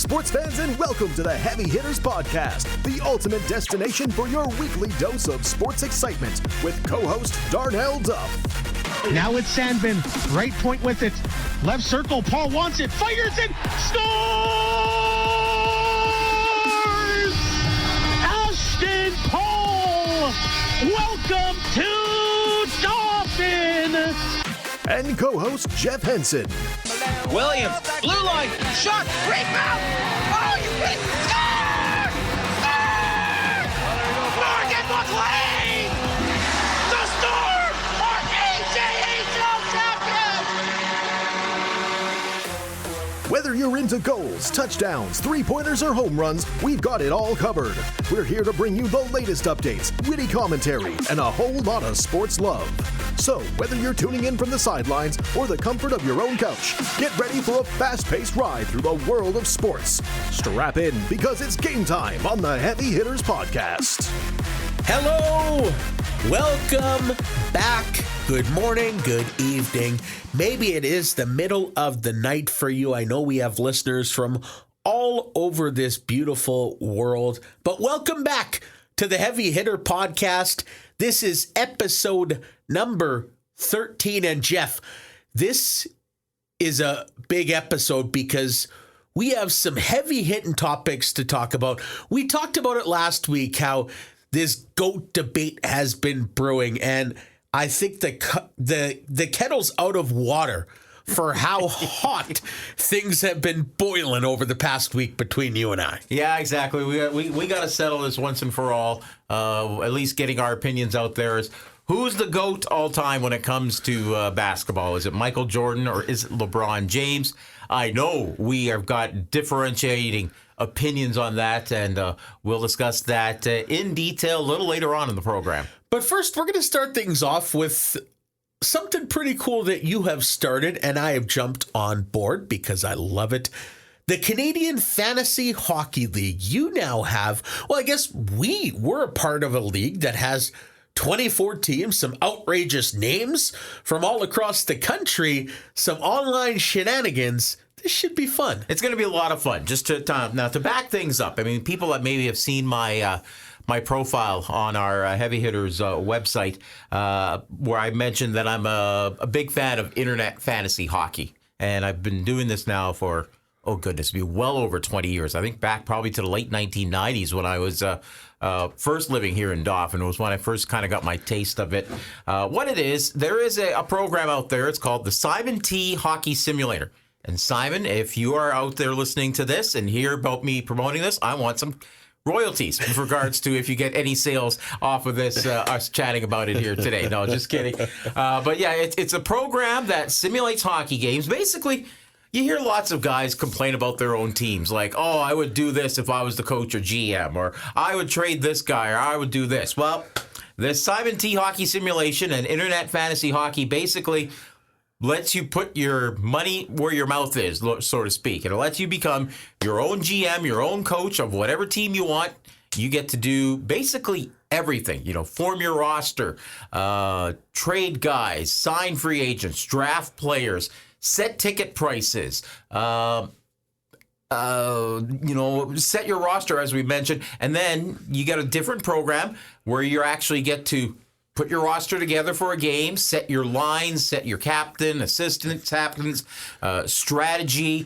sports fans, and welcome to the Heavy Hitters Podcast, the ultimate destination for your weekly dose of sports excitement with co-host Darnell Duff. Now it's Sandvin, right point with it. Left circle, Paul wants it, fires it, scores! Ashton Paul, welcome to Dauphin! And co-host Jeff Henson. Williams, blue line, shot, rebound! Oh, you hit! Score! Score! Morgan McLean! The Storm are AJHL champions! Whether you're into goals, touchdowns, three-pointers, or home runs, we've got it all covered. We're here to bring you the latest updates, witty commentary, and a whole lot of sports love. So, whether you're tuning in from the sidelines or the comfort of your own couch, get ready for a fast-paced ride through the world of sports. Strap in, because it's game time on the Heavy Hitters Podcast. Hello! Welcome back. Good morning, good evening. Maybe it is the middle of the night for you. I know we have listeners from all over this beautiful world, but welcome back to the Heavy Hitter Podcast. This is episode number 13. And Jeff, this is a big episode because we have some heavy hitting topics to talk about. We talked about it last week, how this GOAT debate has been brewing, and I think the kettle's out of water for how hot things have been boiling over the past week between you and I. Yeah, exactly. We got to settle this once and for all. At least getting our opinions out there is who's the GOAT all time when it comes to basketball? Is it Michael Jordan or is it LeBron James? I know we have got differentiating opinions on that, and we'll discuss that in detail a little later on in the program. But first, we're going to start things off with something pretty cool that you have started, and I have jumped on board because I love it. The Canadian Fantasy Hockey League. You now have, well, I guess we're a part of a league that has 24 teams, some outrageous names from all across the country, some online shenanigans. This should be fun. It's going to be a lot of fun. Just to now to back things up. I mean, people that maybe have seen my profile on our Heavy Hitters website, where I mentioned that I'm a big fan of internet fantasy hockey, and I've been doing this now for it'd be well over 20 years. I think back probably to the late 1990s when I was first living here in Dauphin. It was when I first kind of got my taste of it. What it is, there is a program out there. It's called the Simon T Hockey Simulator. And Simon, if you are out there listening to this and hear about me promoting this, I want some royalties with regards to if you get any sales off of this, us chatting about it here today. No, just kidding. But yeah, it's a program that simulates hockey games. Basically, you hear lots of guys complain about their own teams, like, oh, I would do this if I was the coach or GM, or I would trade this guy, or I would do this. Well, this Simon T Hockey Simulation and Internet Fantasy Hockey basically lets you put your money where your mouth is, so to speak. And it lets you become your own GM, your own coach of whatever team you want. You get to do basically everything. You know, form your roster, trade guys, sign free agents, draft players, set ticket prices, set your roster, as we mentioned. And then you get a different program where you actually get to put your roster together for a game, set your lines, set your captain, assistants, captains, strategy,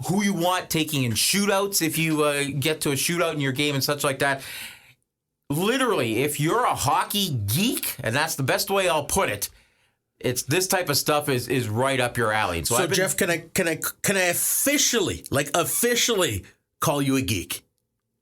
who you want taking in shootouts if you get to a shootout in your game and such like that. Literally, if you're a hockey geek, and that's the best way I'll put it, it's this type of stuff is right up your alley. So Jeff, can I officially call you a geek?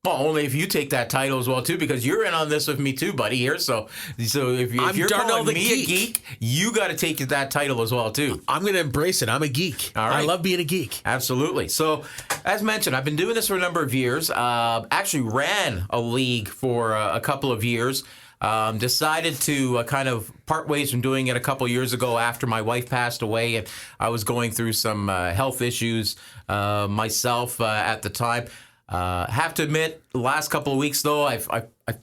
Well, only if you take that title as well, too, because you're in on this with me, too, buddy, here. So if you're calling me a geek, you got to take that title as well, too. I'm going to embrace it. I'm a geek. All right. I love being a geek. Absolutely. So, as mentioned, I've been doing this for a number of years. Actually ran a league for a couple of years. Decided to kind of part ways from doing it a couple years ago after my wife passed away, and I was going through some health issues myself at the time. Have to admit, the last couple of weeks, though, I've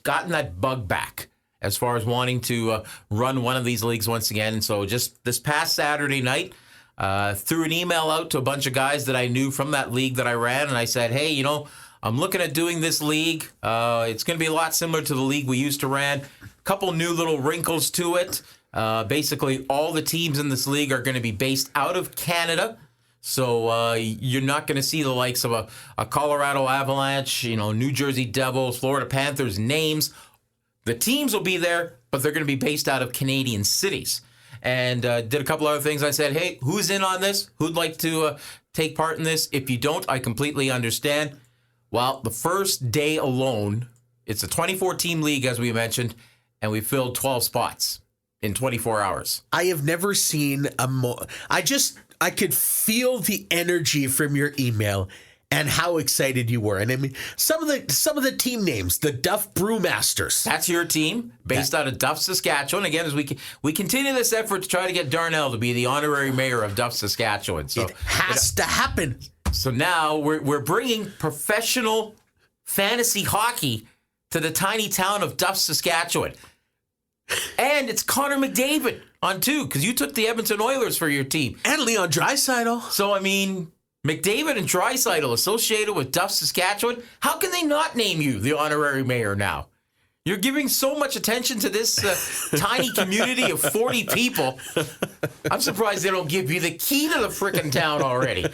gotten that bug back as far as wanting to run one of these leagues once again. And so just this past Saturday night, threw an email out to a bunch of guys that I knew from that league that I ran, and I said, hey, I'm looking at doing this league. It's going to be a lot similar to the league we used to run. Couple new little wrinkles to it. Basically, all the teams in this league are going to be based out of Canada. So you're not going to see the likes of a Colorado Avalanche, New Jersey Devils, Florida Panthers names. The teams will be there, but they're going to be based out of Canadian cities. And did a couple other things. I said, hey, who's in on this? Who'd like to take part in this? If you don't, I completely understand. Well, the first day alone, it's a 24-team league, as we mentioned, and we filled 12 spots in 24 hours. I have never seen I could feel the energy from your email and how excited you were. And I mean, some of the team names, the Duff Brewmasters. That's your team, based out of Duff, Saskatchewan. Again, as we continue this effort to try to get Darnell to be the honorary mayor of Duff, Saskatchewan. So it has to happen. So now we're bringing professional fantasy hockey to the tiny town of Duff, Saskatchewan. And it's Connor McDavid on two, because you took the Edmonton Oilers for your team. And Leon Draisaitl. So, I mean, McDavid and Draisaitl associated with Duff, Saskatchewan. How can they not name you the honorary mayor now? You're giving so much attention to this tiny community of 40 people. I'm surprised they don't give you the key to the frickin' town already.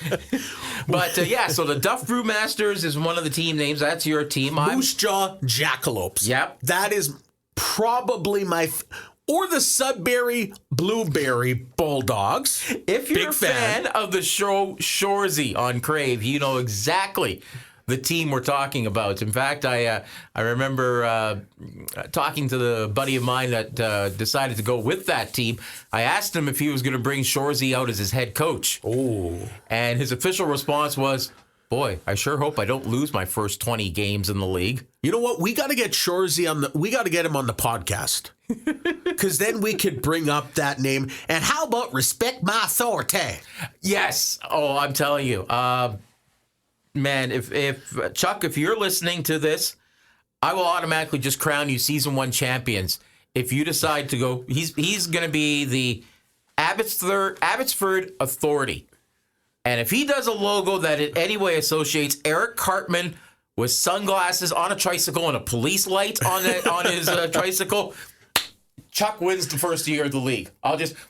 But, so the Duff Brewmasters is one of the team names. That's your team. Moose Jaw Jackalopes. Yep. That is probably or the Sudbury Blueberry Bulldogs. If you're Big a fan of the show Shoresy on Crave, you know exactly the team we're talking about. In fact, I remember talking to the buddy of mine that decided to go with that team. I asked him if he was going to bring Shoresy out as his head coach. Oh. And his official response was, boy, I sure hope I don't lose my first 20 games in the league. You know what? We got to get Shoresy we got to get him on the podcast. Because then we could bring up that name. And how about respect my authority? Yes. Oh, I'm telling you. Man, if Chuck, if you're listening to this, I will automatically just crown you season 1 champions. If you decide to go, he's going to be the Abbotsford Authority. And if he does a logo that in any way associates Eric Cartman with sunglasses on a tricycle and a police light on his tricycle, Chuck wins the first year of the league.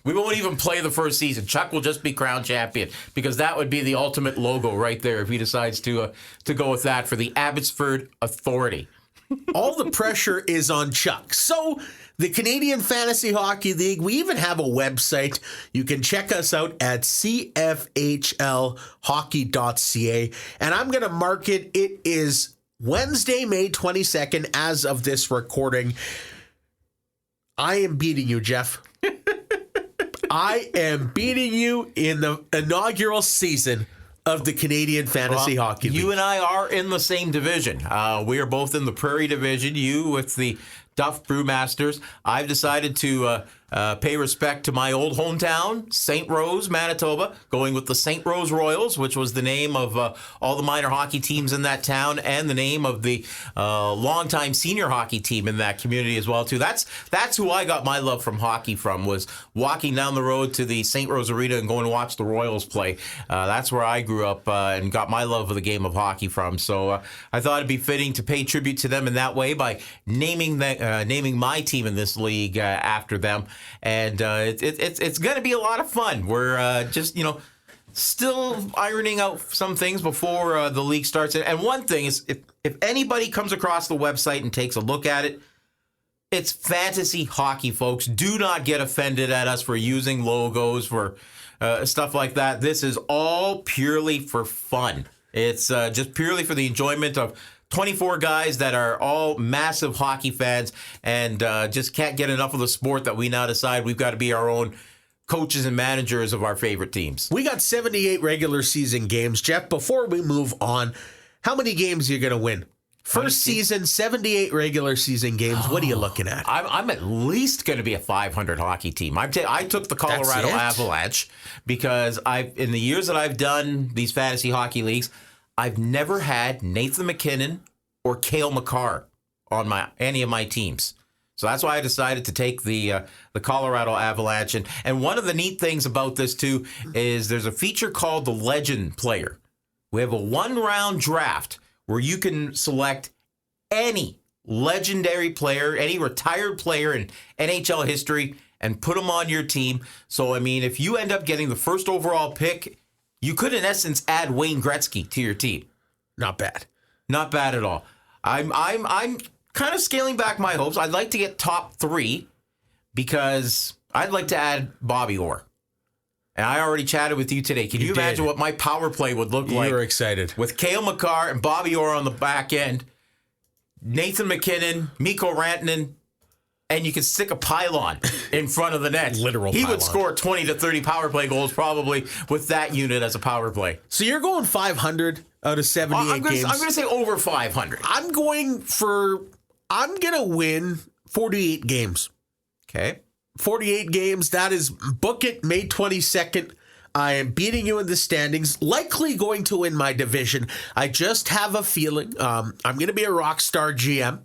We won't even play the first season. Chuck will just be crowned champion, because that would be the ultimate logo right there if he decides to go with that for the Abbotsford Authority. All the pressure is on Chuck. So the Canadian Fantasy Hockey League, we even have a website. You can check us out at cfhlhockey.ca. And I'm going to mark it. It is Wednesday, May 22nd, as of this recording. I am beating you, Jeff. I am beating you in the inaugural season of the Canadian Fantasy Hockey League. You and I are in the same division. We are both in the Prairie Division. You with the Duff Brewmasters. I've decided to pay respect to my old hometown, St. Rose, Manitoba, going with the St. Rose Royals, which was the name of all the minor hockey teams in that town, and the name of the longtime senior hockey team in that community as well, too. That's who I got my love from hockey from, was walking down the road to the St. Rose Arena and going to watch the Royals play. That's where I grew up and got my love of the game of hockey from. So I thought it'd be fitting to pay tribute to them in that way by naming my team in this league after them. And it's going to be a lot of fun. We're just, still ironing out some things before the league starts. And one thing is, if anybody comes across the website and takes a look at it, it's fantasy hockey, folks. Do not get offended at us for using logos, for stuff like that. This is all purely for fun. It's just purely for the enjoyment of 24 guys that are all massive hockey fans and just can't get enough of the sport, that we now decide we've got to be our own coaches and managers of our favorite teams. We got 78 regular season games. Jeff, before we move on, how many games are you going to win? First season, 78 regular season games. What are you looking at? I'm at least going to be a 500 hockey team. I took the Colorado Avalanche because in the years that I've done these fantasy hockey leagues, I've never had Nathan McKinnon or Cale Makar on any of my teams. So that's why I decided to take the Colorado Avalanche. And one of the neat things about this, too, is there's a feature called the Legend Player. We have a one-round draft where you can select any legendary player, any retired player in NHL history, and put them on your team. So, I mean, if you end up getting the first overall pick, you could, in essence, add Wayne Gretzky to your team. Not bad. Not bad at all. I'm kind of scaling back my hopes. I'd like to get top 3 because I'd like to add Bobby Orr. And I already chatted with you today. Can you imagine what my power play would look like? You were excited. With Cale Makar and Bobby Orr on the back end, Nathan McKinnon, Mikko Rantanen, and you could stick a pylon in front of the net. Literal He pylon. would score 20 to 30 power play goals probably with that unit as a power play. So you're going 500 out of 78 games. I'm going to say over 500. I'm going to win 48 games. Okay. 48 games. That is, book it, May 22nd. I am beating you in the standings, likely going to win my division. I just have a feeling I'm going to be a rock star GM,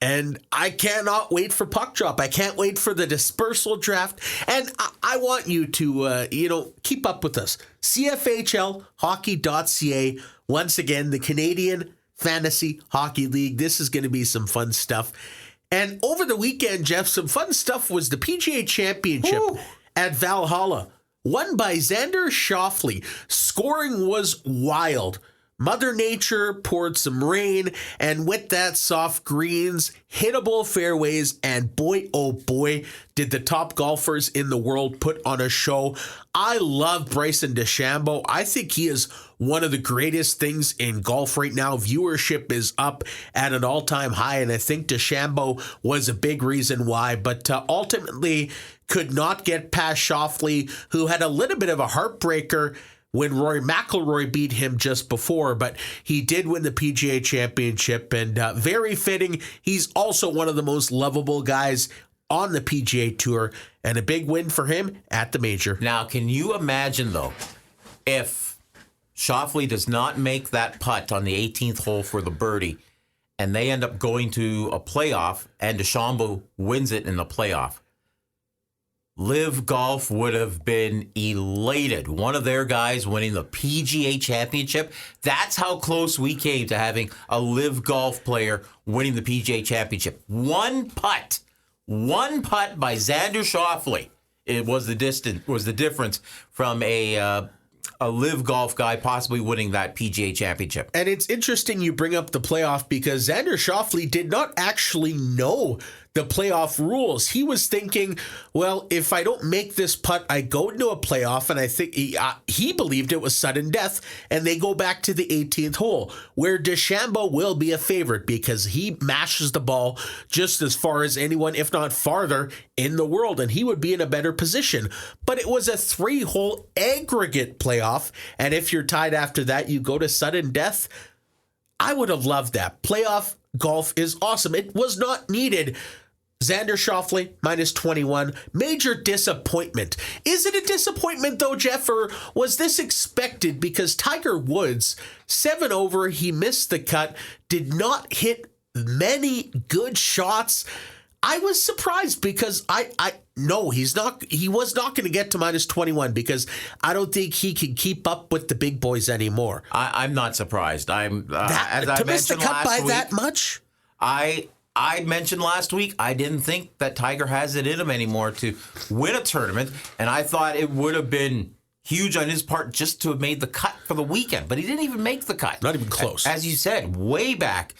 and I cannot wait for puck drop. I can't wait for the dispersal draft, and I want you to, keep up with us. CFHLhockey.ca. Once again, the Canadian Fantasy Hockey League. This is going to be some fun stuff. And over the weekend, Jeff, some fun stuff was the PGA Championship at Valhalla, won by Xander Schauffele. Scoring was wild. Mother Nature poured some rain, and with that, soft greens, hittable fairways, and boy, oh boy, did the top golfers in the world put on a show. I love Bryson DeChambeau. I think he is one of the greatest things in golf right now. Viewership is up at an all-time high, and I think DeChambeau was a big reason why, but ultimately could not get past Schauffele, who had a little bit of a heartbreaker when Rory McIlroy beat him just before, but he did win the PGA Championship, and very fitting. He's also one of the most lovable guys on the PGA Tour, and a big win for him at the major. Now, can you imagine, though, if Schauffele does not make that putt on the 18th hole for the birdie, and they end up going to a playoff, and DeChambeau wins it in the playoff? Live Golf would have been elated. One of their guys winning the PGA Championship. That's how close we came to having a Live Golf player winning the PGA Championship. One putt by Xander Schauffele. It was the difference from a Live Golf guy possibly winning that PGA Championship. And it's interesting you bring up the playoff because Xander Schauffele did not actually know the playoff rules. He was thinking, well, if I don't make this putt, I go into a playoff, and I think he believed it was sudden death, and they go back to the 18th hole, where DeChambeau will be a favorite because he mashes the ball just as far as anyone, if not farther, in the world, and he would be in a better position. But it was a 3-hole aggregate playoff, and if you're tied after that, you go to sudden death. I would have loved that. Playoff golf is awesome. It was not needed. Xander Schauffele, minus 21. Major disappointment. Is it a disappointment, though, Jeff, or was this expected? Because Tiger Woods, 7 over, he missed the cut, did not hit many good shots. I was surprised because he was not going to get to minus 21 because I don't think he can keep up with the big boys anymore. I'm not surprised. As I to miss the mentioned cut last by week, that much? I mentioned last week, I didn't think that Tiger has it in him anymore to win a tournament, and I thought it would have been huge on his part just to have made the cut for the weekend, but he didn't even make the cut. Not even close. As you said, way back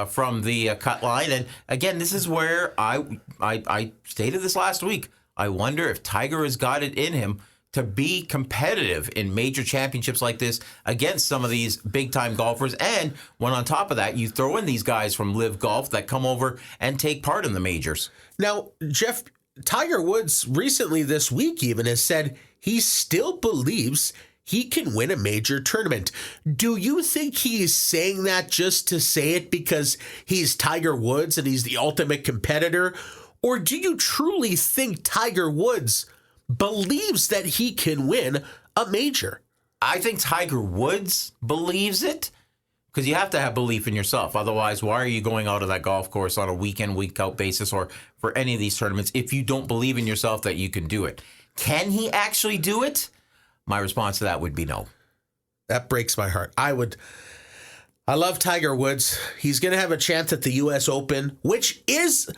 from the cut line, and again, this is where I stated this last week. I wonder if Tiger has got it in him to be competitive in major championships like this against some of these big-time golfers. And when on top of that, you throw in these guys from Live Golf that come over and take part in the majors. Now, Jeff, Tiger Woods recently this week even has said he still believes he can win a major tournament. Do you think he's saying that just to say it because he's Tiger Woods and he's the ultimate competitor? Or do you truly think Tiger Woods believes that he can win a major? I think Tiger Woods believes it, Because you have to have belief in yourself. Otherwise, why are you going out of that golf course on a week-in, week-out basis or for any of these tournaments if you don't believe in yourself that you can do it? Can he actually do it? My response to that would be no. That breaks my heart. I love Tiger Woods. He's going to have a chance at the U.S. Open, which is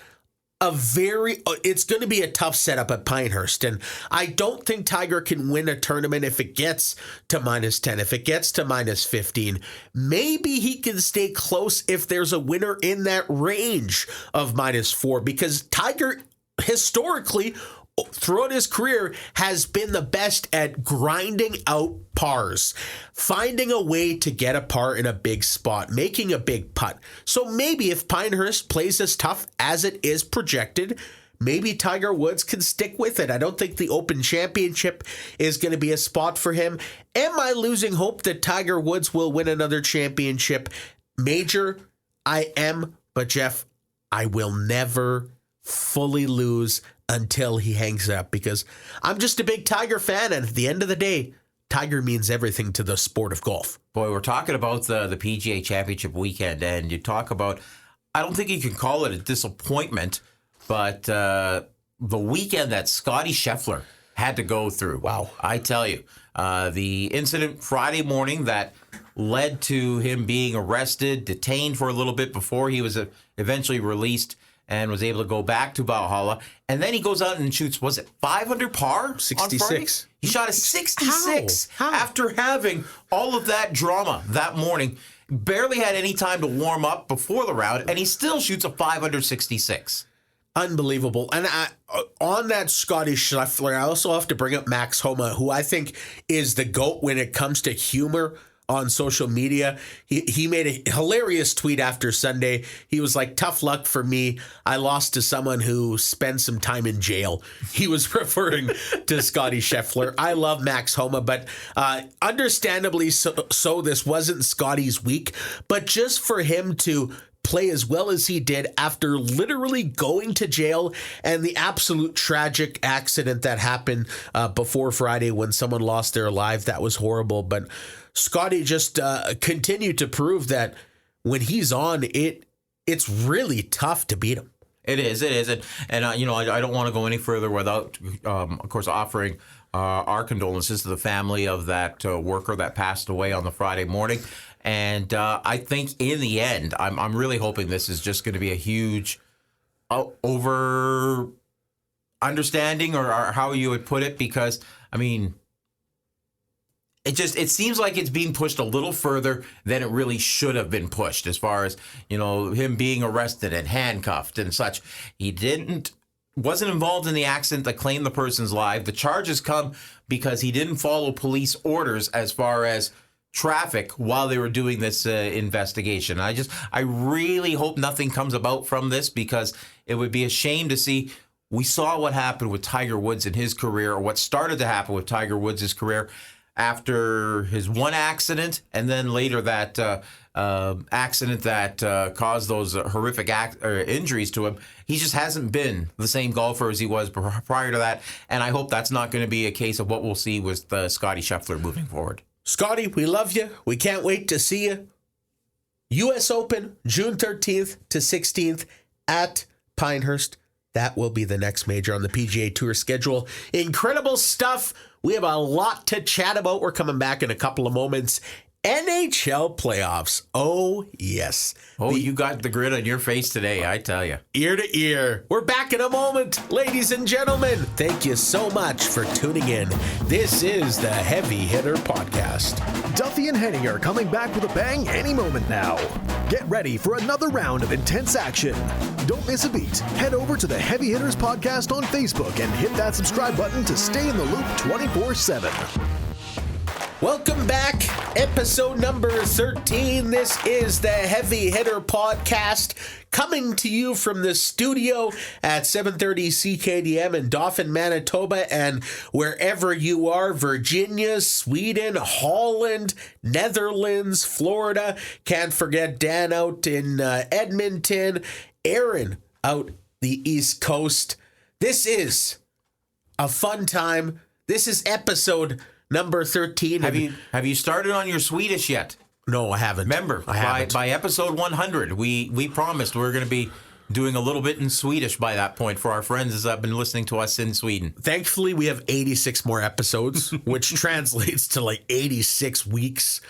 it's going to be a tough setup at Pinehurst. And I don't think Tiger can win a tournament if it gets to -10, if it gets to -15. Maybe he can stay close if there's a winner in that range of -4, because Tiger historically throughout his career has been the best at grinding out pars, finding a way to get a par in a big spot, making a big putt. So maybe if Pinehurst plays as tough as it is projected, maybe Tiger Woods can stick with it. I don't think the Open Championship is going to be a spot for him. Am I losing hope that Tiger Woods will win another championship major? I am, but Jeff, I will never fully lose until he hangs it up, because I'm just a big Tiger fan, and at the end of the day, Tiger means everything to the sport of golf. Boy, we're talking about the PGA Championship weekend, and you talk about, I don't think you can call it a disappointment, but the weekend that Scotty Scheffler had to go through. Wow. I tell you, the incident Friday morning that led to him being arrested, detained for a little bit before he was eventually released and was able to go back to Valhalla. And then he goes out and shoots, was it 500 par? 66. He shot a 66 How? after having all of that drama that morning. Barely had any time to warm up before the round, and he still shoots a 566. Unbelievable. And on that Scotty Scheffler, I also have to bring up Max Homa, who I think is the GOAT when it comes to humor on social media. He made a hilarious tweet after Sunday. He was like, "Tough luck for me. I lost to someone who spent some time in jail." He was referring to Scotty Scheffler. I love Max Homa, but understandably so this wasn't Scotty's week. But just for him to play as well as he did after literally going to jail and the absolute tragic accident that happened before Friday when someone lost their life, that was horrible. But Scotty just continued to prove that when he's on, it's really tough to beat him. It is. And I don't want to go any further without, of course, offering our condolences to the family of that worker that passed away on the Friday morning. And I think in the end, I'm really hoping this is just going to be a huge over understanding, or how you would put it, because, I mean, it seems like it's being pushed a little further than it really should have been pushed, as far as, him being arrested and handcuffed and such. He wasn't involved in the accident that claimed the person's life. The charges come because he didn't follow police orders as far as traffic while they were doing this investigation. I really hope nothing comes about from this, because it would be a shame to see. We saw what happened with Tiger Woods in his career, or what started to happen with Tiger Woods' career after his one accident, and then later that accident that caused those horrific injuries to him. He just hasn't been the same golfer as he was prior to that, and I hope that's not going to be a case of what we'll see with Scotty Scheffler moving forward. Scotty, we love you. We can't wait to see you. U.S. Open, June 13th to 16th at Pinehurst. That will be the next major on the PGA Tour schedule. Incredible stuff. We have a lot to chat about. We're coming back in a couple of moments. NHL playoffs. Oh, yes. Oh, you got the grin on your face today, I tell you. Ear to ear. We're back in a moment, ladies and gentlemen. Thank you so much for tuning in. This is the Heavy Hitter Podcast. Duffy and Henny are coming back with a bang any moment now. Get ready for another round of intense action. Don't miss a beat. Head over to the Heavy Hitters Podcast on Facebook and hit that subscribe button to stay in the loop 24/7. Welcome back. Episode number 13. This is the Heavy Hitter Podcast, coming to you from the studio at 730 CKDM in Dauphin, Manitoba, and wherever you are, Virginia, Sweden, Holland, Netherlands, Florida. Can't forget Dan out in Edmonton, Aaron out the East Coast. This is a fun time. This is episode number 13. Have you started on your Swedish yet? No, I haven't. Remember, by episode 100, we promised we were going to be doing a little bit in Swedish by that point for our friends that have been listening to us in Sweden. Thankfully, we have 86 more episodes, which translates to like 86 weeks,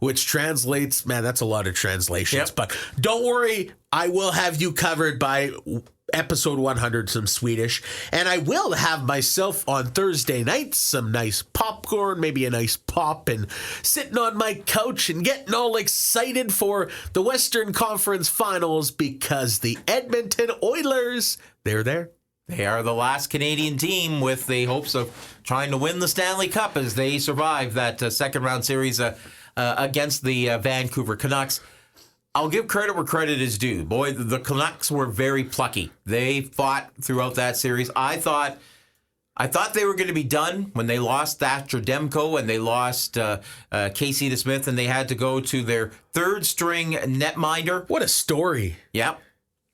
which translates, man, that's a lot of translations. Yep. But don't worry, I will have you covered by episode 100, some Swedish. And I will have myself on Thursday night some nice popcorn, maybe a nice pop, and sitting on my couch and getting all excited for the Western Conference Finals because the Edmonton Oilers, they're there. They are the last Canadian team with the hopes of trying to win the Stanley Cup as they survive that second round series against the Vancouver Canucks. I'll give credit where credit is due. Boy, the Canucks were very plucky. They fought throughout that series. I thought they were going to be done when they lost Thatcher Demko and they lost Casey DeSmith, and they had to go to their third string netminder. What a story. Yep.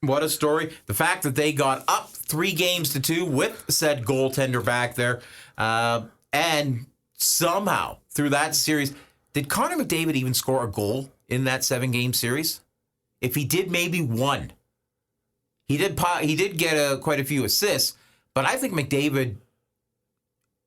What a story. The fact that they got up 3-2 with said goaltender back there, and somehow through that series, did Connor McDavid even score a goal in that 7-game series? If he did, maybe one. He did get quite a few assists, but I think McDavid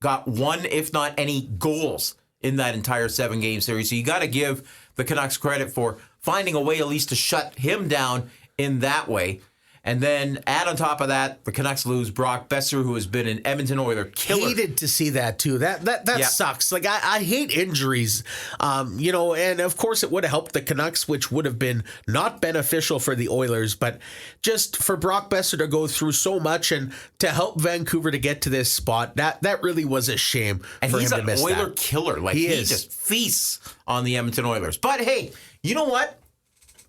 got one, if not any, goals in that entire 7-game series. So you got to give the Canucks credit for finding a way at least to shut him down in that way. And then add on top of that, the Canucks lose Brock Besser, who has been an Edmonton Oiler killer. Hated to see that too. That sucks. Like I hate injuries. And of course it would have helped the Canucks, which would have been not beneficial for the Oilers, but just for Brock Besser to go through so much and to help Vancouver to get to this spot, that really was a shame and for him to miss that. He's an Oiler killer. Like he just feasts on the Edmonton Oilers. But hey, you know what?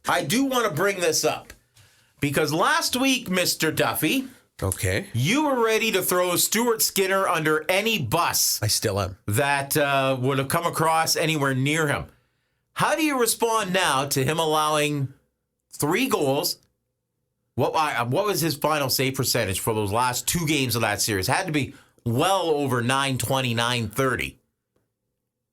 I do want to bring this up. Because last week, Mr. Duffy, okay, you were ready to throw Stuart Skinner under any bus. I still am. That would have come across anywhere near him. How do you respond now to him allowing 3 goals? What was his final save percentage for those last 2 games of that series? Had to be well over 920, 930.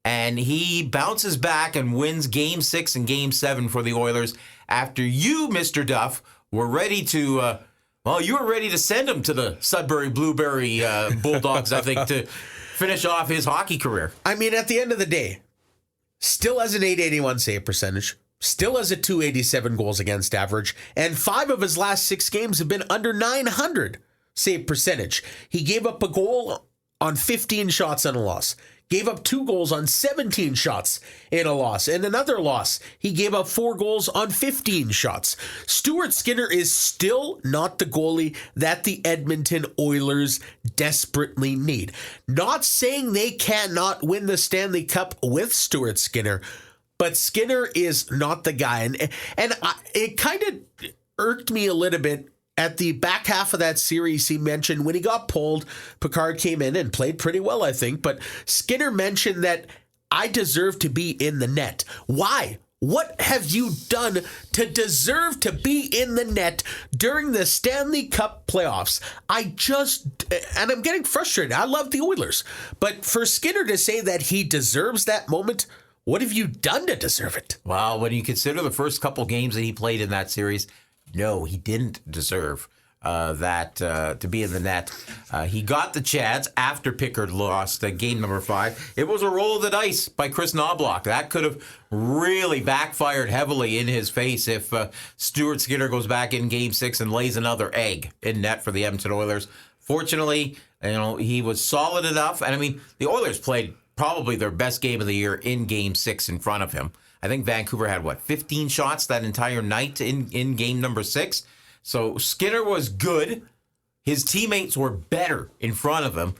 And he bounces back and wins Game 6 and Game 7 for the Oilers after you, Mr. Duff, were ready to, you were ready to send him to the Sudbury Blueberry Bulldogs, I think, to finish off his hockey career. I mean, at the end of the day, still has an .881 save percentage, still has a .287 goals against average, and 5 of his last 6 games have been under .900 save percentage. He gave up a goal on 15 shots and a loss. Gave up 2 goals on 17 shots in a loss. And another loss, he gave up 4 goals on 15 shots. Stuart Skinner is still not the goalie that the Edmonton Oilers desperately need. Not saying they cannot win the Stanley Cup with Stuart Skinner, but Skinner is not the guy. And it kind of irked me a little bit. At the back half of that series, he mentioned when he got pulled, Picard came in and played pretty well, I think. But Skinner mentioned that I deserve to be in the net. Why? What have you done to deserve to be in the net during the Stanley Cup playoffs? And I'm getting frustrated. I love the Oilers. But for Skinner to say that he deserves that moment, what have you done to deserve it? Well, when you consider the first couple games that he played in that series, no, he didn't deserve to be in the net. He got the chance after Pickard lost game number 5. It was a roll of the dice by Chris Knobloch. That could have really backfired heavily in his face if Stuart Skinner goes back in Game 6 and lays another egg in net for the Edmonton Oilers. Fortunately, he was solid enough. And I mean, the Oilers played probably their best game of the year in Game 6 in front of him. I think Vancouver had, 15 shots that entire night in game number 6. So Skinner was good. His teammates were better in front of him.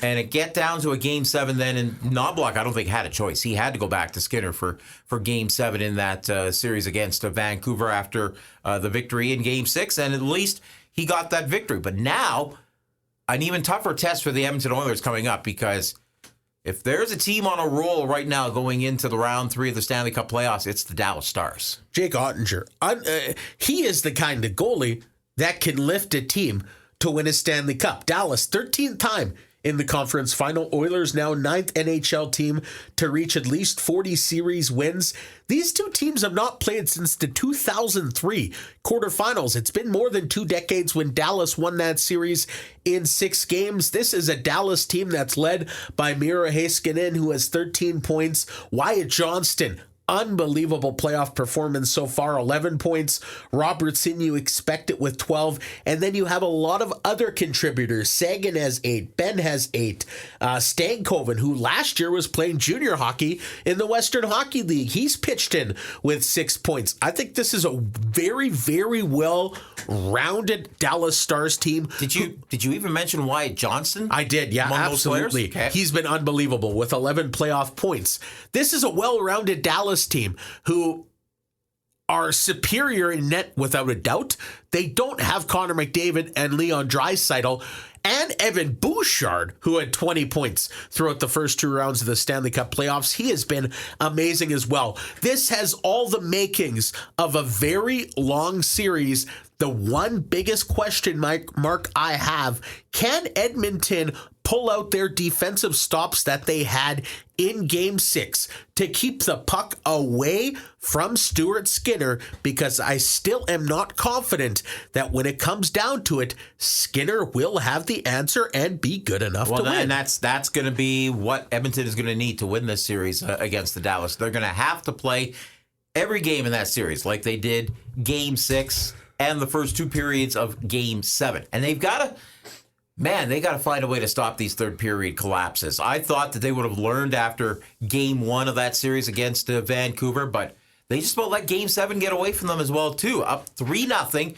And it get down to a Game 7 then, and Knobloch, I don't think, had a choice. He had to go back to Skinner for Game 7 in that series against Vancouver after the victory in Game 6. And at least he got that victory. But now, an even tougher test for the Edmonton Oilers coming up, because if there's a team on a roll right now going into the round 3 of the Stanley Cup playoffs, it's the Dallas Stars. Jake Ottinger, he is the kind of goalie that can lift a team to win a Stanley Cup. Dallas, 13th time in the conference final. Oilers now 9th NHL team to reach at least 40 series wins. These two teams have not played since the 2003 quarterfinals. It's been more than 2 decades when Dallas won that series in 6 games. This is a Dallas team that's led by Miro Heiskanen, who has 13 points. Wyatt Johnston, unbelievable playoff performance so far, 11 points. Robertson, you expect it, with 12. And then you have a lot of other contributors. Sagan has 8. Ben has 8. Stankoven, who last year was playing junior hockey in the Western Hockey League, he's pitched in with 6 points. I think this is a very, very well-rounded Dallas Stars team. Did you even mention Wyatt Johnston? I did, yeah, absolutely. Okay. He's been unbelievable with 11 playoff points. This is a well-rounded Dallas team who are superior in net without a doubt. They don't have Connor McDavid and Leon Draisaitl and Evan Bouchard, who had 20 points throughout the first 2 rounds of the Stanley Cup playoffs. He has been amazing as well. This has all the makings of a very long series. The one biggest question mark I have, can Edmonton pull out their defensive stops that they had in Game 6 to keep the puck away from Stuart Skinner? Because I still am not confident that when it comes down to it, Skinner will have the answer and be good enough to win. And that's going to be what Edmonton is going to need to win this series against the Dallas. They're going to have to play every game in that series like they did Game 6 and the first 2 periods of Game 7. And they've got to... Man, they got to find a way to stop these third period collapses. I thought that they would have learned after Game 1 of that series against Vancouver, but they just about let Game 7 get away from them as well, too. Up 3-0,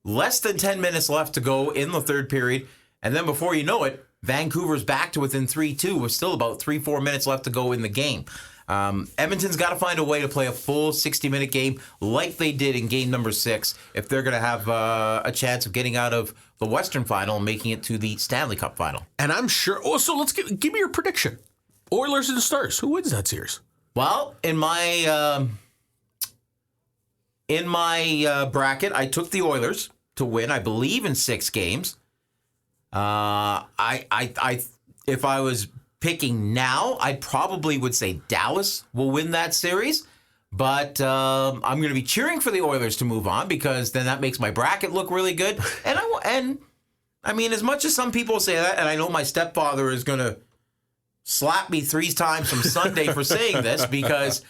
less than 10 minutes left to go in the third period. And then before you know it, Vancouver's back to within 3-2 with still about 3-4 minutes left to go in the game. Edmonton's got to find a way to play a full 60-minute game like they did in game number 6 if they're going to have a chance of getting out of the Western Final and making it to the Stanley Cup Final. And I'm sure... Oh, so let's give me your prediction. Oilers and Stars. Who wins that series? Well, in my bracket, I took the Oilers to win, I believe, in 6 games. If I was picking now, I probably would say Dallas will win that series. But I'm going to be cheering for the Oilers to move on because then that makes my bracket look really good. And I mean, as much as some people say that, and I know my stepfather is going to slap me 3 times from Sunday for saying this because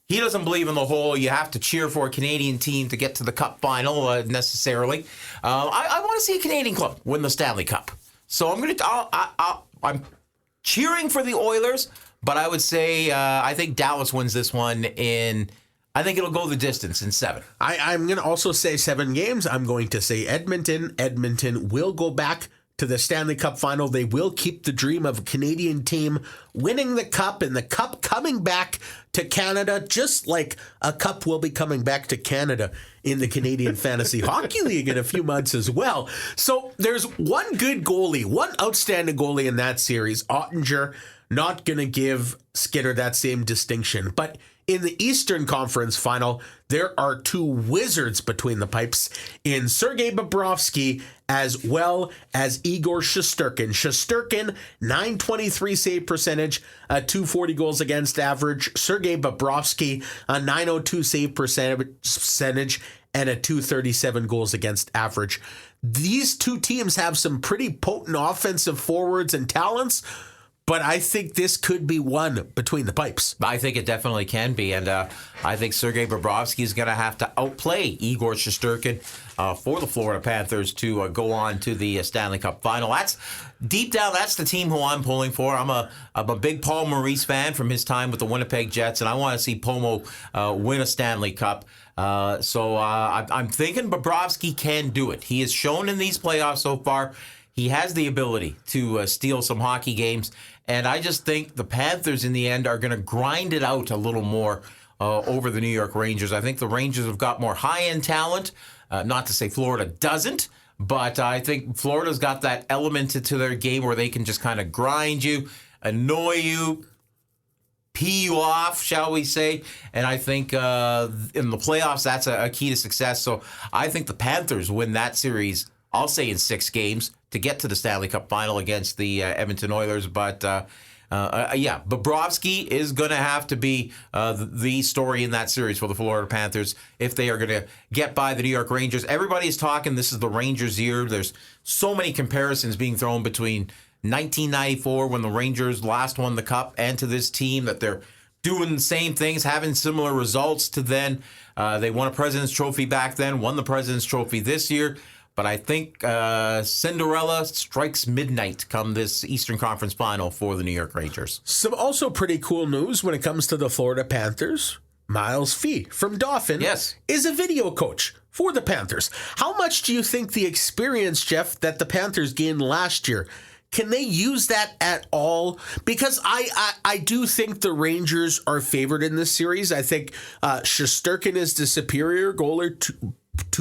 he doesn't believe in the whole you have to cheer for a Canadian team to get to the Cup final necessarily. I want to see a Canadian club win the Stanley Cup. So I'm cheering for the Oilers. But I would say I think Dallas wins this one I think it'll go the distance in 7. I'm going to also say 7 games. I'm going to say Edmonton. Edmonton will go back to the Stanley Cup final. They will keep the dream of a Canadian team winning the Cup and the Cup coming back to Canada, just like a Cup will be coming back to Canada in the Canadian Fantasy Hockey League in a few months as well. So there's one good goalie, one outstanding goalie in that series, Ottinger. Not going to give Skinner that same distinction. But in the Eastern Conference Final, there are 2 wizards between the pipes in Sergei Bobrovsky as well as Igor Shesterkin. Shesterkin, .923 save percentage, a .240 goals against average. Sergei Bobrovsky, a .902 save percentage and a .237 goals against average. These 2 teams have some pretty potent offensive forwards and talents, but I think this could be one between the pipes. I think it definitely can be. And I think Sergei Bobrovsky is going to have to outplay Igor Shesterkin for the Florida Panthers to go on to the Stanley Cup Final. Deep down, that's the team who I'm pulling for. I'm a big Paul Maurice fan from his time with the Winnipeg Jets, and I want to see Pomo win a Stanley Cup. So I'm thinking Bobrovsky can do it. He has shown in these playoffs so far he has the ability to steal some hockey games. And I just think the Panthers in the end are going to grind it out a little more over the New York Rangers. I think the Rangers have got more high-end talent. Not to say Florida doesn't, but I think Florida's got that element to their game where they can just kind of grind you, annoy you, pee you off, shall we say. And I think in the playoffs, that's a key to success. So I think the Panthers win that series I'll say in 6 games to get to the Stanley Cup final against the Edmonton Oilers. But Bobrovsky is going to have to be the story in that series for the Florida Panthers if they are going to get by the New York Rangers. Everybody's talking this is the Rangers' year. There's so many comparisons being thrown between 1994 when the Rangers last won the Cup and to this team that they're doing the same things, having similar results to then. They won a President's Trophy back then, won the President's Trophy this year. But I think Cinderella strikes midnight come this Eastern Conference Final for the New York Rangers. Some also pretty cool news when it comes to the Florida Panthers. Miles Fee from Dauphin is a video coach for the Panthers. How much do you think the experience, Jeff, that the Panthers gained last year, can they use that at all? Because I do think the Rangers are favored in this series. I think Shesterkin is the superior goaler to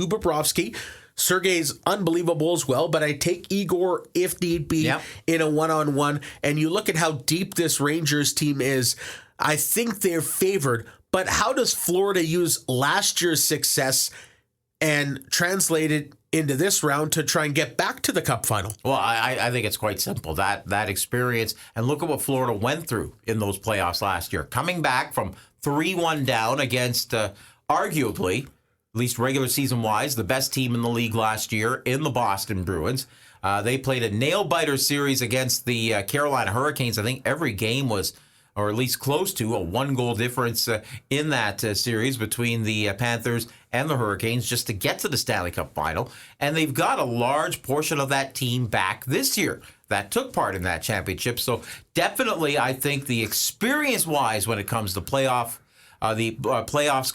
Bobrovsky. Sergei's unbelievable as well, but I take Igor if need be in a one-on-one. And you look at how deep this Rangers team is, I think they're favored. But how does Florida use last year's success and translate it into this round to try and get back to the Cup final? Well, I think it's quite simple. That experience, and look at what Florida went through in those playoffs last year. Coming back from 3-1 down against arguably, at least regular season-wise, the best team in the league last year in the Boston Bruins. They played a nail-biter series against the Carolina Hurricanes. I think every game was, or at least close to, a 1-goal difference in that series between the Panthers and the Hurricanes just to get to the Stanley Cup final. And they've got a large portion of that team back this year that took part in that championship. So definitely, I think the experience-wise when it comes to playoffs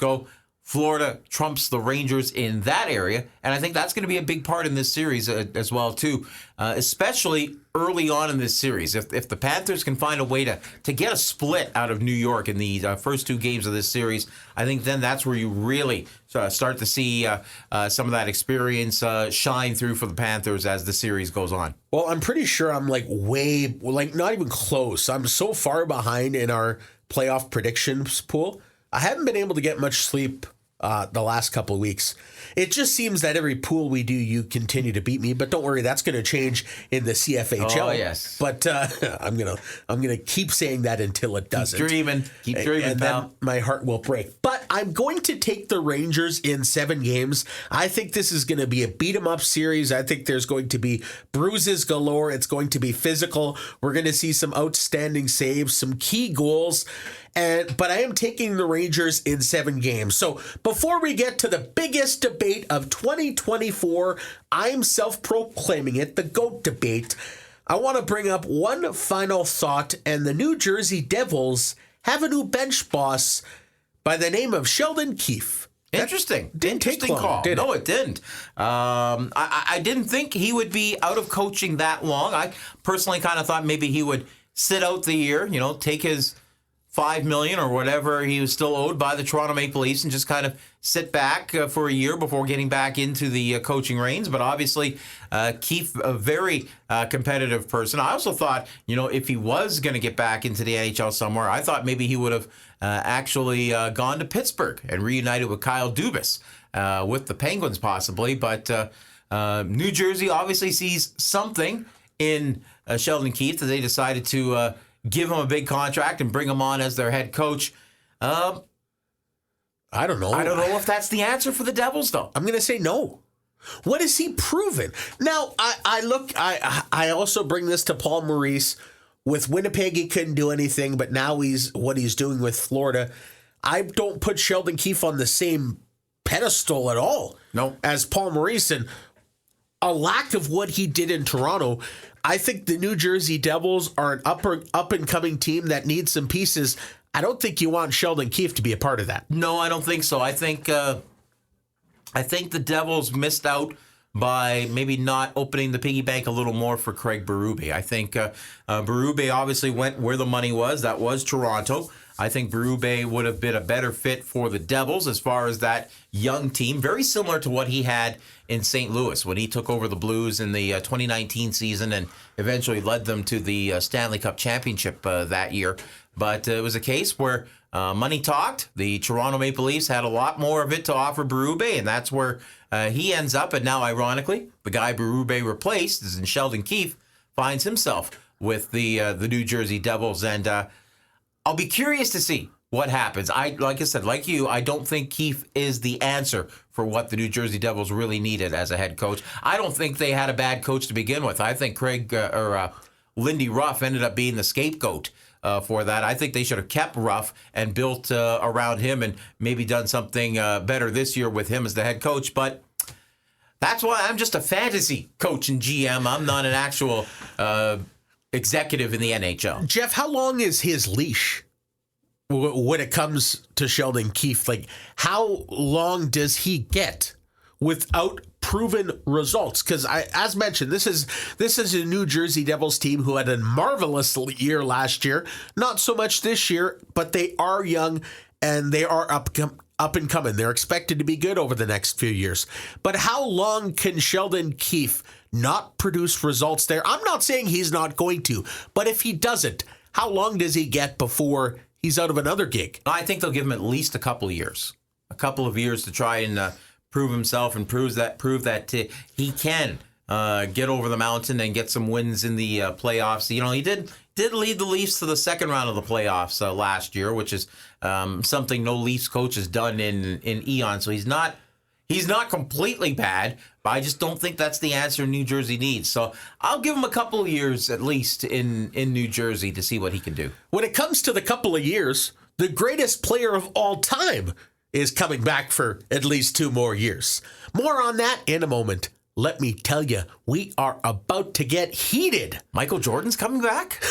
go, Florida trumps the Rangers in that area, and I think that's going to be a big part in this series as well, too, especially early on in this series. If the Panthers can find a way to get a split out of New York in the first 2 games of this series, I think then that's where you really start to see some of that experience shine through for the Panthers as the series goes on. Well, I'm pretty sure I'm not even close. I'm so far behind in our playoff predictions pool. I haven't been able to get much sleep the last couple of weeks. It just seems that every pool we do, you continue to beat me. But don't worry, that's going to change in the CFHL. Oh, yes. But I'm gonna keep saying that until it doesn't. Keep dreaming, and pal. then my heart will break. But I'm going to take the Rangers in 7 games. I think this is going to be a beat 'em up series. I think there's going to be bruises galore. It's going to be physical. We're going to see some outstanding saves, some key goals. But I am taking the Rangers in 7 games. So before we get to the biggest debate of 2024, I'm self-proclaiming it, the GOAT debate. I want to bring up one final thought, and the New Jersey Devils have a new bench boss by the name of Sheldon Keefe. Interesting. Didn't take long, call. did it? No, it didn't. I didn't think he would be out of coaching that long. I personally kind of thought maybe he would sit out the year, take his $5 million or whatever he was still owed by the Toronto Maple Leafs and just kind of sit back for a year before getting back into the coaching reins. But obviously, Keefe, a very competitive person. I also thought, if he was going to get back into the NHL somewhere, I thought maybe he would have actually gone to Pittsburgh and reunited with Kyle Dubas with the Penguins possibly. But New Jersey obviously sees something in Sheldon Keefe that they decided to give him a big contract and bring him on as their head coach. I don't know. I don't know if that's the answer for the Devils, though. I'm going to say no. What has he proven? Now, I also bring this to Paul Maurice. With Winnipeg, he couldn't do anything, but now what he's doing with Florida. I don't put Sheldon Keefe on the same pedestal at all as Paul Maurice, and a lack of what he did in Toronto. I think the New Jersey Devils are an up-and-coming team that needs some pieces. I don't think you want Sheldon Keefe to be a part of that. No, I don't think so. I think the Devils missed out by maybe not opening the piggy bank a little more for Craig Berube. I think Berube obviously went where the money was. That was Toronto. I think Berube would have been a better fit for the Devils as far as that young team, very similar to what he had in St. Louis when he took over the Blues in the 2019 season and eventually led them to the Stanley Cup championship that year. But it was a case where money talked. The Toronto Maple Leafs had a lot more of it to offer Berube, and that's where he ends up. And now, ironically, the guy Berube replaced, is in Sheldon Keefe, finds himself with the New Jersey Devils. And I'll be curious to see what happens. Like I said, like you, I don't think Keefe is the answer for what the New Jersey Devils really needed as a head coach. I don't think they had a bad coach to begin with. I think Lindy Ruff ended up being the scapegoat for that. I think they should have kept Ruff and built around him and maybe done something better this year with him as the head coach. But that's why I'm just a fantasy coach and GM. I'm not an actual executive in the NHL. Jeff, how long is his leash when it comes to Sheldon Keefe? Like, how long does he get without proven results? Because as mentioned, this is a New Jersey Devils team who had a marvelous year last year. Not so much this year, but they are young and they are up and coming. They're expected to be good over the next few years. But how long can Sheldon Keefe not produce results there? I'm not saying he's not going to, but if he doesn't, how long does he get before he's out of another gig? I think they'll give him at least a couple of years. A couple of years to try and prove himself and prove that he can get over the mountain and get some wins in the playoffs. You know, he did lead the Leafs to the second round of the playoffs last year, which is something no Leafs coach has done in eons. So he's not completely bad, but I just don't think that's the answer New Jersey needs. So I'll give him a couple of years at least in New Jersey to see what he can do. When it comes to the couple of years, the greatest player of all time is coming back for at least 2 more years. More on that in a moment. Let me tell you, we are about to get heated. Michael Jordan's coming back?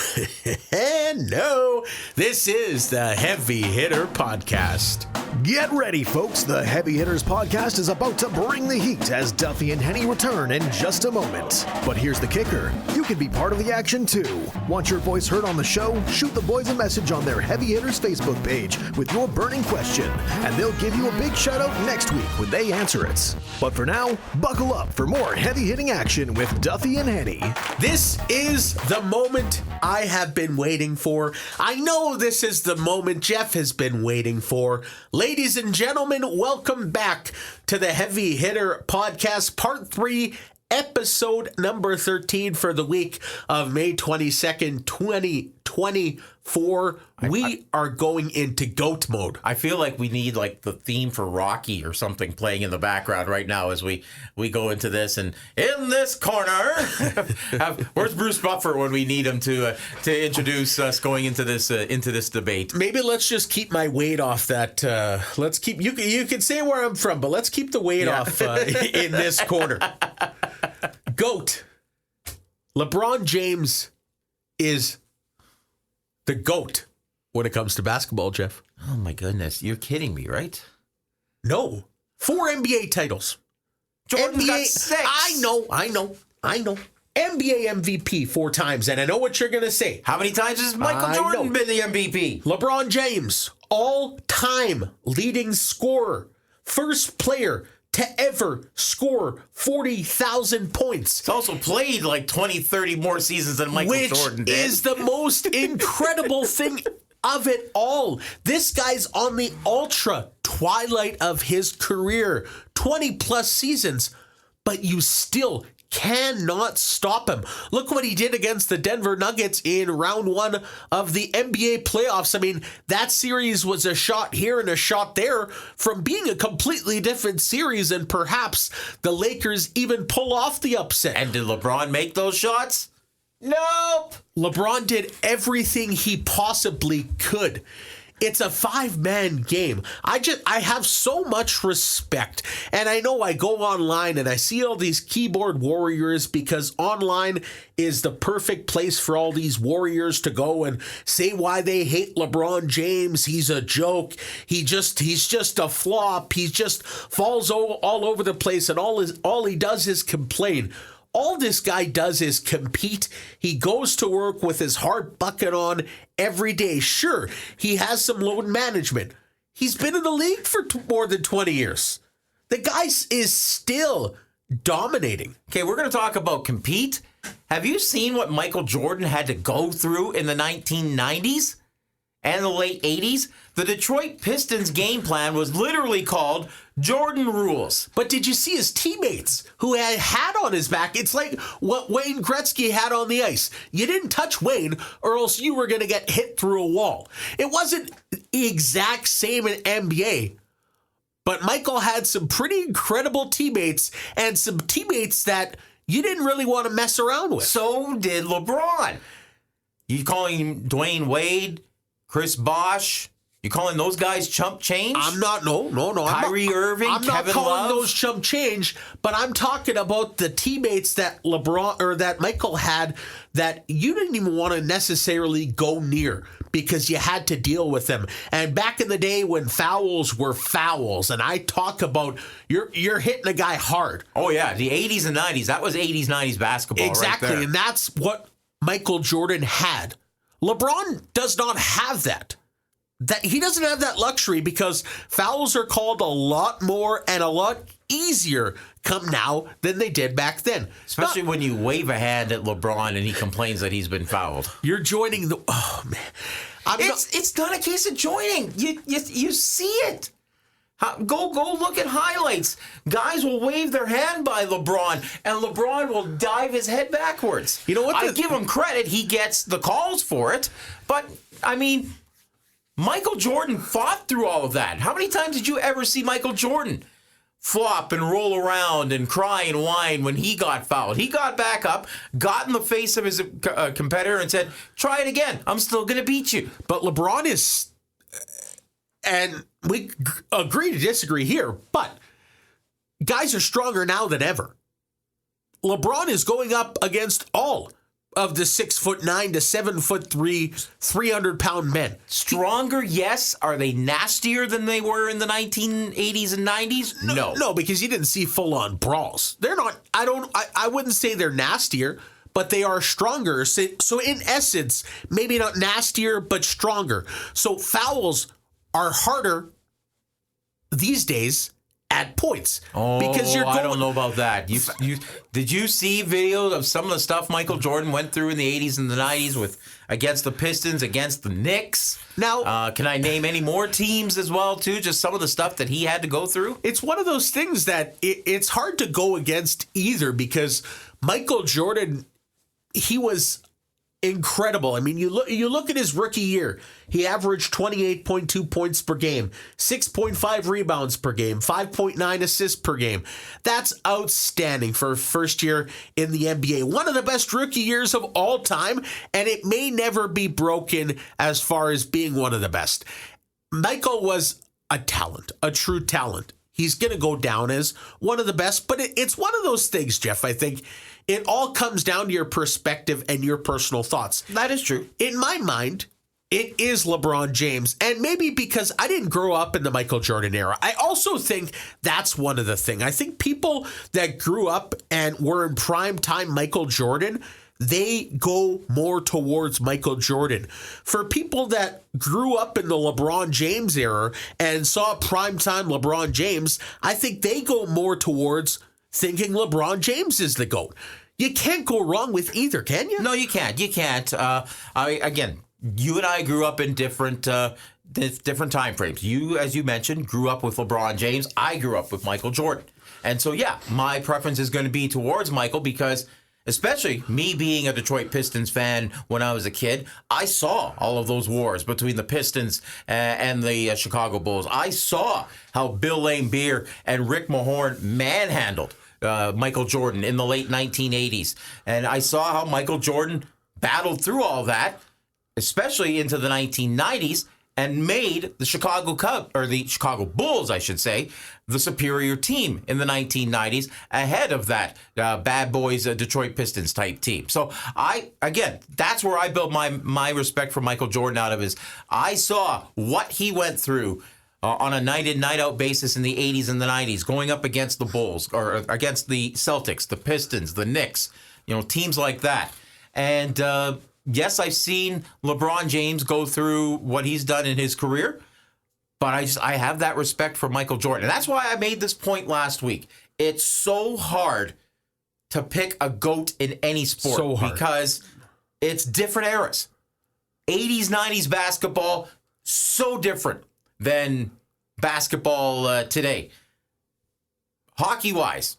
No, this is the Heavy Hitter Podcast. Get ready, folks. The Heavy Hitters Podcast is about to bring the heat as Duffy and Henny return in just a moment. But here's the kicker. You can be part of the action, too. Want your voice heard on the show? Shoot the boys a message on their Heavy Hitters Facebook page with your burning question, and they'll give you a big shout-out next week when they answer it. But for now, buckle up for more heavy-hitting action with Duffy and Henny. This is the moment I have been waiting for. I know this is the moment Jeff has been waiting for. Ladies and gentlemen, welcome back to the Heavy Hitter Podcast, Part 3, Episode number 13 for the week of May 22nd, 2024. We are going into GOAT mode. I feel like we need like the theme for Rocky or something playing in the background right now as we go into this. And in this corner, where's Bruce Buffer when we need him to introduce us going into this debate? Maybe let's just keep my weight off that. Let's keep you can say where I'm from, but let's keep the weight off in this corner. GOAT. LeBron James is the GOAT when it comes to basketball, Jeff. Oh my goodness, you're kidding me, right? No. 4 NBA titles. Jordan's got 6. I know. NBA MVP 4 times, and I know what you're going to say. How many times has Michael Jordan been the MVP? LeBron James, all-time leading scorer, first player to ever score 40,000 points. He's also played like 20, 30 more seasons than Michael Jordan did. Which is the most incredible thing of it all. This guy's on the ultra twilight of his career, 20 plus seasons, but you still cannot stop him. Look what he did against the Denver Nuggets in round 1 of the NBA playoffs. I mean, that series was a shot here and a shot there from being a completely different series, and perhaps the Lakers even pull off the upset. And did LeBron make those shots? Nope. LeBron did everything he possibly could. It's a 5-man game. I have so much respect. And I know I go online and I see all these keyboard warriors because online is the perfect place for all these warriors to go and say why they hate LeBron James. He's a joke. He's just a flop. He just falls all over the place, and all he does is complain. All this guy does is compete. He goes to work with his heart bucket on every day. Sure, he has some load management. He's been in the league for more than 20 years. The guy is still dominating. Okay, we're going to talk about compete. Have you seen what Michael Jordan had to go through in the 1990s and the late 80s? The Detroit Pistons game plan was literally called Jordan Rules. But did you see his teammates who had a hat on his back? It's like what Wayne Gretzky had on the ice. You didn't touch Wayne or else you were going to get hit through a wall. It wasn't the exact same in NBA. But Michael had some pretty incredible teammates and some teammates that you didn't really want to mess around with. So did LeBron. You calling him Dwayne Wade, Chris Bosh? You calling those guys chump change? I'm not. No. Kyrie Irving, I'm not Kevin calling Love? those chump change, but I'm talking about the teammates that LeBron or that Michael had that you didn't even want to necessarily go near because you had to deal with them. And back in the day when fouls were fouls, and I talk about you're hitting a guy hard. Oh yeah, the 80s and 90s. That was 80s, 90s basketball. Exactly, right there. and that's what Michael Jordan had. LeBron does not have that. That he doesn't have that luxury because fouls are called a lot more and a lot easier come now than they did back then. Especially when you wave a hand at LeBron and he complains that he's been fouled. You're joining the man. It's not a case of joining. You see it. Go look at highlights. Guys will wave their hand by LeBron, and LeBron will dive his head backwards. You know what? I give him credit. He gets the calls for it. But, I mean, Michael Jordan fought through all of that. How many times did you ever see Michael Jordan flop and roll around and cry and whine when he got fouled? He got back up, got in the face of his competitor and said, try it again. I'm still going to beat you. But LeBron is... And we agree to disagree here, but guys are stronger now than ever. LeBron is going up against all of the 6'9" to 7'3", 300-pound men. Stronger, yes. Are they nastier than they were in the 1980s and 90s? No, because you didn't see full-on brawls. They're not. I wouldn't say they're nastier, but they are stronger. So in essence, maybe not nastier, but stronger. So fouls are harder these days at points. Because I don't know about that. Did you see video of some of the stuff Michael Jordan went through in the 80s and the 90s against the Pistons, against the Knicks? Now, can I name any more teams as well, too? Just some of the stuff that he had to go through? It's one of those things that it's hard to go against either because Michael Jordan, he was incredible. I mean, you look at his rookie year. He averaged 28.2 points per game, 6.5 rebounds per game, 5.9 assists per game. That's outstanding for a first year in the NBA. One of the best rookie years of all time, and it may never be broken as far as being one of the best. Michael was a talent, a true talent. He's going to go down as one of the best, but it's one of those things, Jeff, I think. It all comes down to your perspective and your personal thoughts. That is true. In my mind, it is LeBron James. And maybe because I didn't grow up in the Michael Jordan era. I also think that's one of the things. I think people that grew up and were in prime time Michael Jordan, they go more towards Michael Jordan. For people that grew up in the LeBron James era and saw primetime LeBron James, I think they go more towards thinking LeBron James is the GOAT. You can't go wrong with either, can you? No, you can't. You can't. Again, you and I grew up in different time frames. You, as you mentioned, grew up with LeBron James. I grew up with Michael Jordan. And so, yeah, my preference is going to be towards Michael because especially me being a Detroit Pistons fan when I was a kid, I saw all of those wars between the Pistons and the Chicago Bulls. I saw how Bill Laimbeer and Rick Mahorn manhandled Michael Jordan in the late 1980s. And I saw how Michael Jordan battled through all that, especially into the 1990s, and made the Chicago Bulls, I should say, the superior team in the 1990s ahead of that bad boys Detroit Pistons type team. So that's where I built my respect for Michael Jordan out of I saw what he went through on a night-in, night-out basis in the 80s and the 90s, going up against the Bulls or against the Celtics, the Pistons, the Knicks, teams like that. And yes, I've seen LeBron James go through what he's done in his career, but I have that respect for Michael Jordan. And that's why I made this point last week. It's so hard to pick a GOAT in any sport because it's different eras. 80s, 90s basketball, so different than basketball today. Hockey-wise,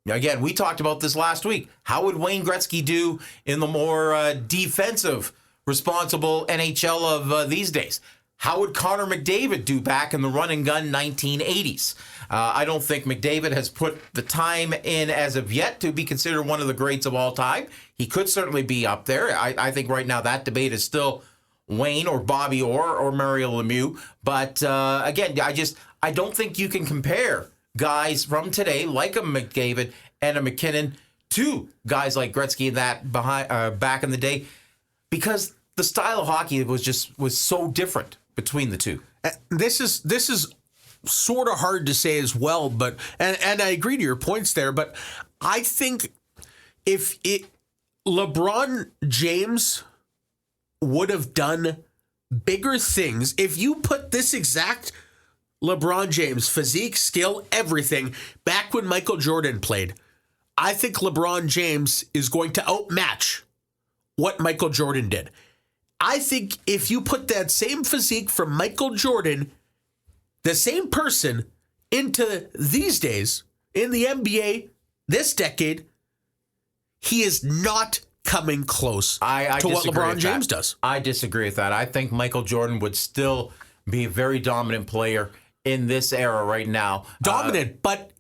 again, we talked about this last week. How would Wayne Gretzky do in the more defensive, responsible NHL of these days? How would Connor McDavid do back in the run-and-gun 1980s? I don't think McDavid has put the time in as of yet to be considered one of the greats of all time. He could certainly be up there. I think right now that debate is still Wayne or Bobby or Mario Lemieux. But again, I don't think you can compare guys from today like a McDavid and a McKinnon to guys like Gretzky and that back in the day, because the style of hockey was so different between the two. This is sort of hard to say as well, but and I agree to your points there, but I think if LeBron James would have done bigger things, if you put this exact LeBron James physique, skill, everything back when Michael Jordan played, I think LeBron James is going to outmatch what Michael Jordan did. I think if you put that same physique from Michael Jordan, the same person, into these days in the NBA, this decade, he is not coming close to what LeBron James does. I disagree with that. I think Michael Jordan would still be a very dominant player in this era right now. Dominant, but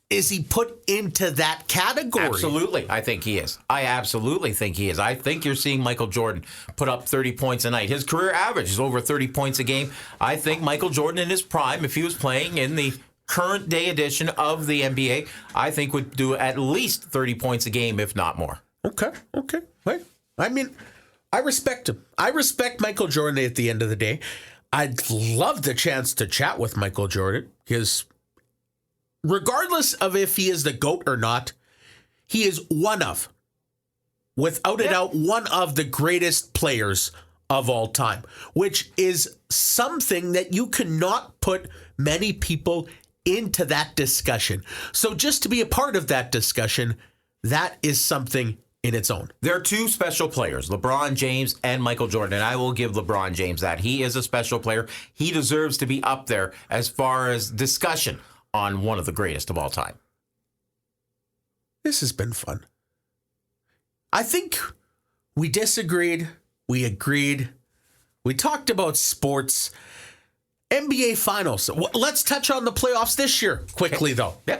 is he put into that category? Absolutely. I think he is. I absolutely think he is. I think you're seeing Michael Jordan put up 30 points a night. His career average is over 30 points a game. I think Michael Jordan in his prime, if he was playing in the current day edition of the NBA, I think would do at least 30 points a game, if not more. Okay. Wait. I mean, I respect him. I respect Michael Jordan at the end of the day. I'd love the chance to chat with Michael Jordan because regardless of if he is the GOAT or not, he is without a doubt, one of the greatest players of all time, which is something that you cannot put many people into that discussion. So just to be a part of that discussion, that is something in its own. There are two special players, LeBron James and Michael Jordan, and I will give LeBron James that. He is a special player. He deserves to be up there as far as discussion on one of the greatest of all time. This has been fun. I think we disagreed. We agreed. We talked about sports. NBA Finals. Let's touch on the playoffs this year quickly, though. Yeah.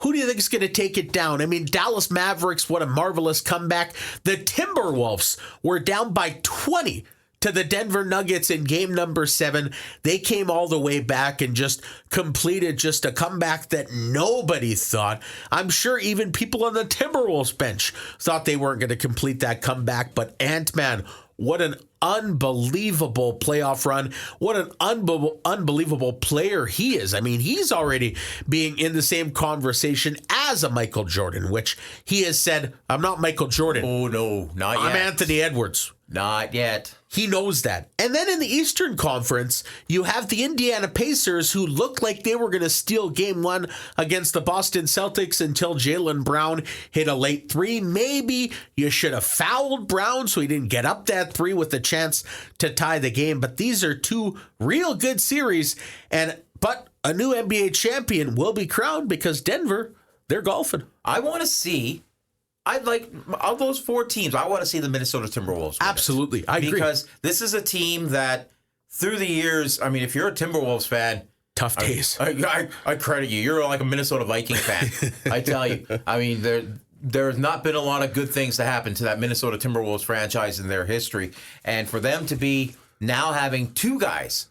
Who do you think is going to take it down? I mean, Dallas Mavericks, what a marvelous comeback. The Timberwolves were down by 20 to the Denver Nuggets in game number 7. They came all the way back and just completed just a comeback that nobody thought. I'm sure even people on the Timberwolves bench thought they weren't going to complete that comeback. But Ant-Man, what an unbelievable playoff run. What an unbelievable player he is. I mean, he's already being in the same conversation as a Michael Jordan, which he has said, I'm not Michael Jordan. Oh, no, not yet. I'm Anthony Edwards. Not yet. He knows that. And then in the Eastern Conference, you have the Indiana Pacers, who looked like they were going to steal Game 1 against the Boston Celtics until Jaylen Brown hit a late 3. Maybe you should have fouled Brown so he didn't get up that 3 with the chance to tie the game. But these are two real good series. But a new NBA champion will be crowned because Denver, they're golfing. I want to see... I'd like, of those 4 teams, I want to see the Minnesota Timberwolves. Absolutely. I agree. Because this is a team that, through the years, I mean, if you're a Timberwolves fan... Tough days. I credit you. You're like a Minnesota Viking fan. I tell you. I mean, there's not been a lot of good things to happen to that Minnesota Timberwolves franchise in their history. And for them to be now having 2 guys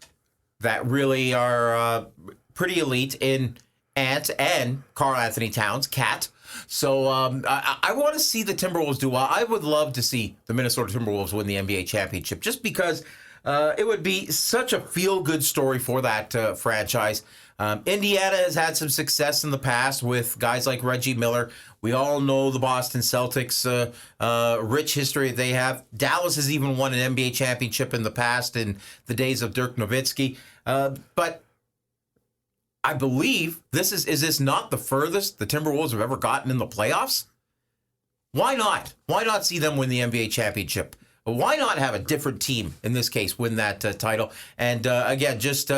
that really are pretty elite in Ant and Karl Anthony Towns, Cat... So I want to see the Timberwolves do well. I would love to see the Minnesota Timberwolves win the NBA championship just because it would be such a feel-good story for that franchise. Indiana has had some success in the past with guys like Reggie Miller. We all know the Boston Celtics' rich history they have. Dallas has even won an NBA championship in the past in the days of Dirk Nowitzki. But I believe is this not the furthest the Timberwolves have ever gotten in the playoffs? Why not? Why not see them win the NBA championship? Why not have a different team, in this case, win that title? And again, just,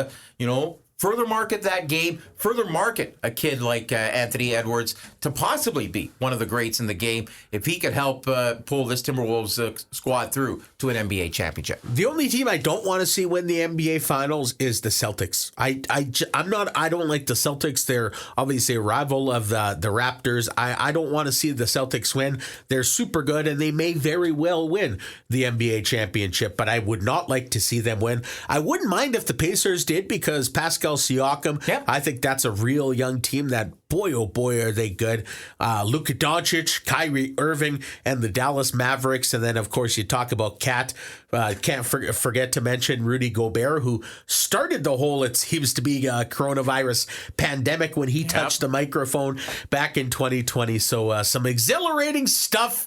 further market that game, further market a kid like Anthony Edwards to possibly be one of the greats in the game if he could help pull this Timberwolves squad through to an NBA championship. The only team I don't want to see win the NBA Finals is the Celtics. I don't like the Celtics. They're obviously a rival of the Raptors. I don't want to see the Celtics win. They're super good, and they may very well win the NBA championship, but I would not like to see them win. I wouldn't mind if the Pacers did, because Pascal Siakam, yep. I think that's a real young team that, boy, oh boy, are they good. Luka Doncic, Kyrie Irving, and the Dallas Mavericks. And then, of course, you talk about Cat. Can't forget to mention Rudy Gobert, who started the whole, it seems to be, coronavirus pandemic when he touched the microphone back in 2020. So some exhilarating stuff.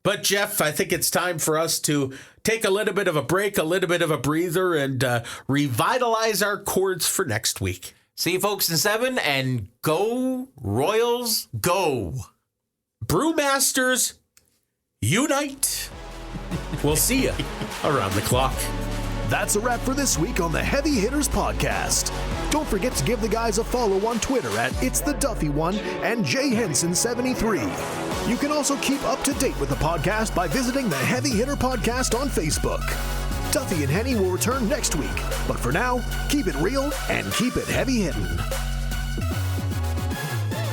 But, Jeff, I think it's time for us to take a little bit of a break, a little bit of a breather, and revitalize our chords for next week. See you folks in 7, and go Royals, go. Brewmasters, unite. We'll see you around the clock. That's a wrap for this week on the Heavy Hitters Podcast. Don't forget to give the guys a follow on Twitter at It's the Duffy One and JHenson73. You can also keep up to date with the podcast by visiting the Heavy Hitter Podcast on Facebook. Duffy and Henny will return next week, but for now, keep it real and keep it heavy hitting.